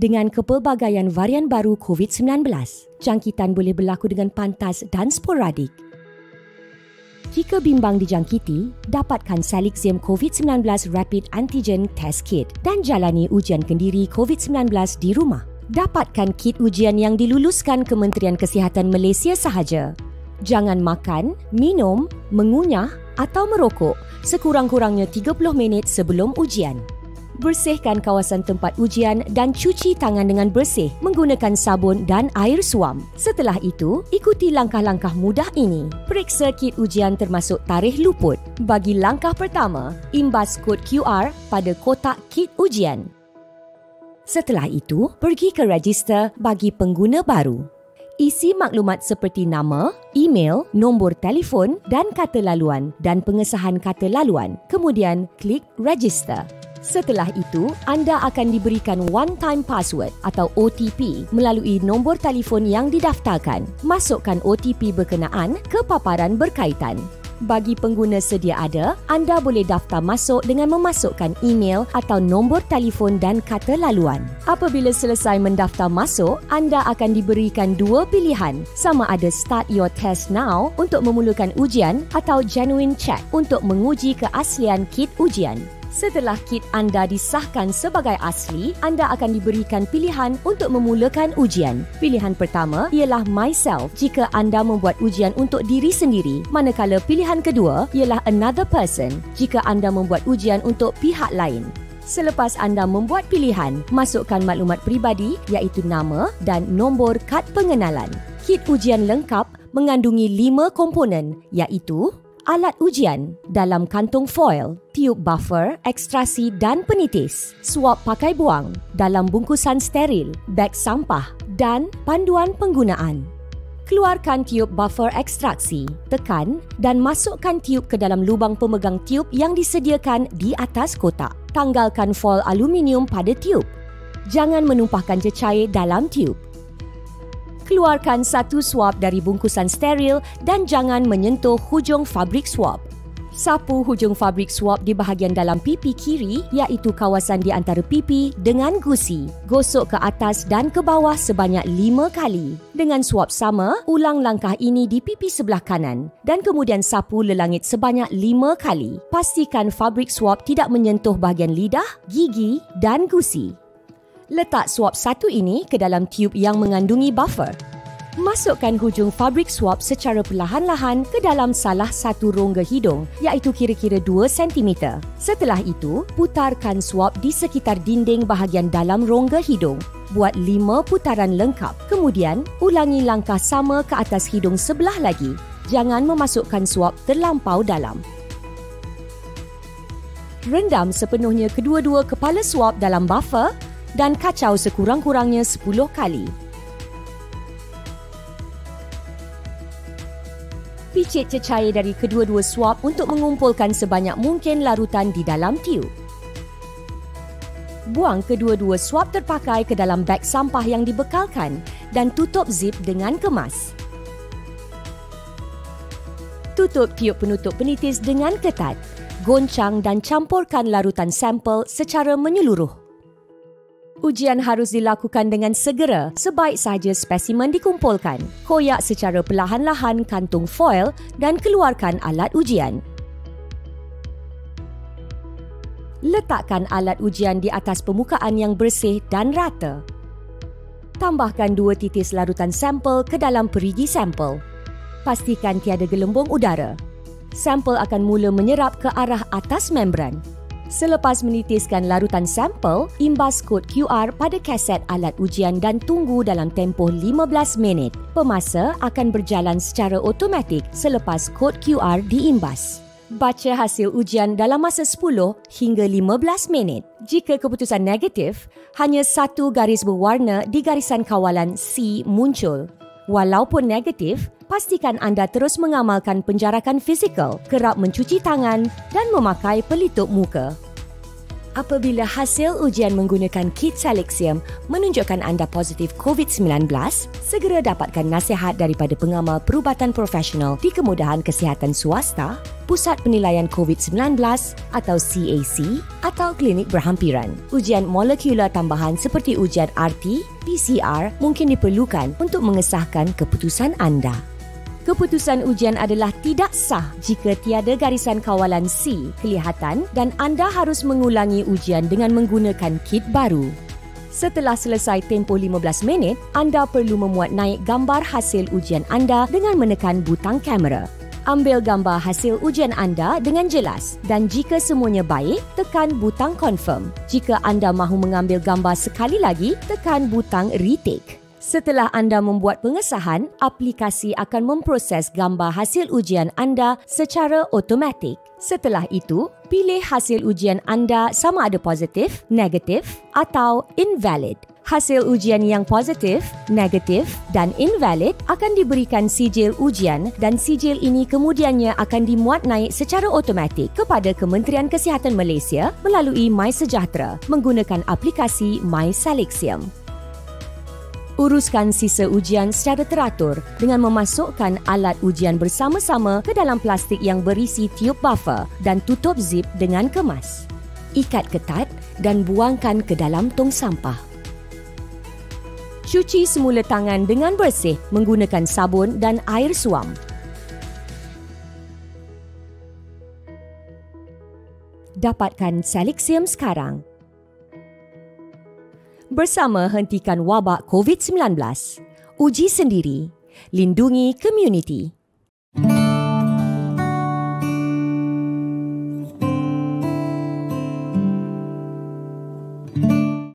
Dengan kepelbagaian varian baru COVID-19, jangkitan boleh berlaku dengan pantas dan sporadik. Jika bimbang dijangkiti, dapatkan Salixium COVID-19 Rapid Antigen Test Kit dan jalani ujian kendiri COVID-19 di rumah. Dapatkan kit ujian yang diluluskan Kementerian Kesihatan Malaysia sahaja. Jangan makan, minum, mengunyah atau merokok sekurang-kurangnya 30 minit sebelum ujian. Bersihkan kawasan tempat ujian dan cuci tangan dengan bersih menggunakan sabun dan air suam. Setelah itu, ikuti langkah-langkah mudah ini. Periksa kit ujian termasuk tarikh luput. Bagi langkah pertama, imbas kod QR pada kotak kit ujian. Setelah itu, pergi ke register bagi pengguna baru. Isi maklumat seperti nama, email, nombor telefon dan kata laluan dan pengesahan kata laluan. Kemudian, klik register. Setelah itu, anda akan diberikan one-time password atau OTP melalui nombor telefon yang didaftarkan. Masukkan OTP berkenaan ke paparan berkaitan. Bagi pengguna sedia ada, anda boleh daftar masuk dengan memasukkan email atau nombor telefon dan kata laluan. Apabila selesai mendaftar masuk, anda akan diberikan dua pilihan, sama ada Start Your Test Now untuk memulakan ujian atau Genuine Check untuk menguji keaslian kit ujian. Setelah kit anda disahkan sebagai asli, anda akan diberikan pilihan untuk memulakan ujian. Pilihan pertama ialah Myself jika anda membuat ujian untuk diri sendiri, manakala pilihan kedua ialah Another Person jika anda membuat ujian untuk pihak lain. Selepas anda membuat pilihan, masukkan maklumat peribadi iaitu nama dan nombor kad pengenalan. Kit ujian lengkap mengandungi 5 komponen iaitu alat ujian dalam kantung foil, tiub buffer, ekstrasi dan penitis, suap pakai buang dalam bungkusan steril, beg sampah dan panduan penggunaan. Keluarkan tiub buffer ekstraksi, tekan dan masukkan tiub ke dalam lubang pemegang tiub yang disediakan di atas kotak. Tanggalkan foil aluminium pada tiub. Jangan menumpahkan cecair dalam tiub. Keluarkan satu suap dari bungkusan steril dan jangan menyentuh hujung fabrik suap. Sapu hujung fabrik suap di bahagian dalam pipi kiri iaitu kawasan di antara pipi dengan gusi. Gosok ke atas dan ke bawah sebanyak 5 kali. Dengan suap sama, ulang langkah ini di pipi sebelah kanan dan kemudian sapu lelangit sebanyak 5 kali. Pastikan fabrik suap tidak menyentuh bahagian lidah, gigi dan gusi. Letak suap satu ini ke dalam tiub yang mengandungi buffer. Masukkan hujung fabrik suap secara perlahan-lahan ke dalam salah satu rongga hidung iaitu kira-kira 2 cm. Setelah itu, putarkan suap di sekitar dinding bahagian dalam rongga hidung. Buat 5 putaran lengkap. Kemudian, ulangi langkah sama ke atas hidung sebelah lagi. Jangan memasukkan suap terlampau dalam. Rendam sepenuhnya kedua-dua kepala suap dalam buffer dan kacau sekurang-kurangnya 10 kali. Picit cecair dari kedua-dua suap untuk mengumpulkan sebanyak mungkin larutan di dalam tiub. Buang kedua-dua suap terpakai ke dalam beg sampah yang dibekalkan dan tutup zip dengan kemas. Tutup tiub penutup penitis dengan ketat. Goncang dan campurkan larutan sampel secara menyeluruh. Ujian harus dilakukan dengan segera sebaik sahaja spesimen dikumpulkan. Koyak secara perlahan-lahan kantung foil dan keluarkan alat ujian. Letakkan alat ujian di atas permukaan yang bersih dan rata. Tambahkan 2 titis larutan sampel ke dalam perigi sampel. Pastikan tiada gelembung udara. Sampel akan mula menyerap ke arah atas membran. Selepas menitiskan larutan sampel, imbas kod QR pada kaset alat ujian dan tunggu dalam tempoh 15 minit. Pemasa akan berjalan secara automatik selepas kod QR diimbas. Baca hasil ujian dalam masa 10 hingga 15 minit. Jika keputusan negatif, hanya satu garis berwarna di garisan kawalan C muncul. Walaupun negatif, pastikan anda terus mengamalkan penjarakan fizikal, kerap mencuci tangan dan memakai pelitup muka. Apabila hasil ujian menggunakan kit Salixium menunjukkan anda positif COVID-19, segera dapatkan nasihat daripada pengamal perubatan profesional di kemudahan kesihatan swasta, Pusat Penilaian COVID-19 atau CAC atau klinik berhampiran. Ujian molekular tambahan seperti ujian RT, PCR mungkin diperlukan untuk mengesahkan keputusan anda. Keputusan ujian adalah tidak sah jika tiada garisan kawalan C kelihatan dan anda harus mengulangi ujian dengan menggunakan kit baru. Setelah selesai tempoh 15 minit, anda perlu memuat naik gambar hasil ujian anda dengan menekan butang kamera. Ambil gambar hasil ujian anda dengan jelas dan jika semuanya baik, tekan butang confirm. Jika anda mahu mengambil gambar sekali lagi, tekan butang retake. Setelah anda membuat pengesahan, aplikasi akan memproses gambar hasil ujian anda secara automatik. Setelah itu, pilih hasil ujian anda sama ada positif, negatif atau invalid. Hasil ujian yang positif, negatif dan invalid akan diberikan sijil ujian dan sijil ini kemudiannya akan dimuat naik secara automatik kepada Kementerian Kesihatan Malaysia melalui MySejahtera menggunakan aplikasi MySalixium. Uruskan sisa ujian secara teratur dengan memasukkan alat ujian bersama-sama ke dalam plastik yang berisi tiub buffer dan tutup zip dengan kemas. Ikat ketat dan buangkan ke dalam tong sampah. Cuci semula tangan dengan bersih menggunakan sabun dan air suam. Dapatkan Salixium sekarang. Bersama hentikan wabak COVID-19. Uji sendiri. Lindungi komuniti.